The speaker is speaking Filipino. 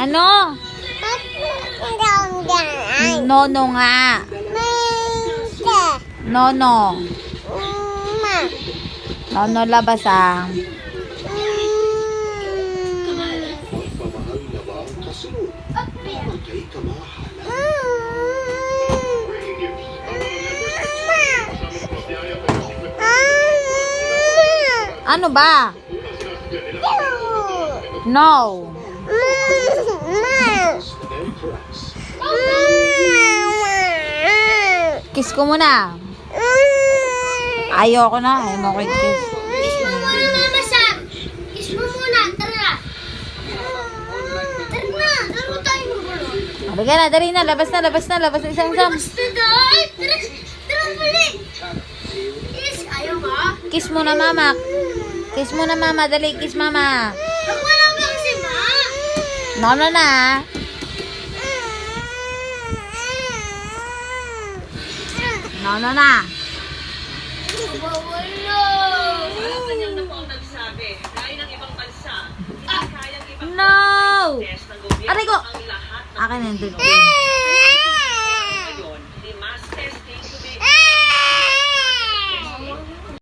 Ano? Nono nga. Nono. Nono labasang. Ano ba? No. Kiss ko muna. Ayoko na. Ayaw mo ko kiss. Kiss mo muna, Mama Sam. Kiss mo muna. Tara. Tara na. Laro tayo magulo. Halika na, dali na. Labas na, labas na. Labas na isang-isang. Basta dahil. Tara. Tara balik. Kiss. Ayaw mo? Kiss muna, mama. Kiss muna, mama. Dali, kiss mama. Wala ba kasi, Ma? Nono na. Nono na. Wala. Kanyang na po ang nagsabi, gaya ng ibang bansa, hindi kayang No! test ng gobyerno Aray ko! ang lahat ng Akin na yung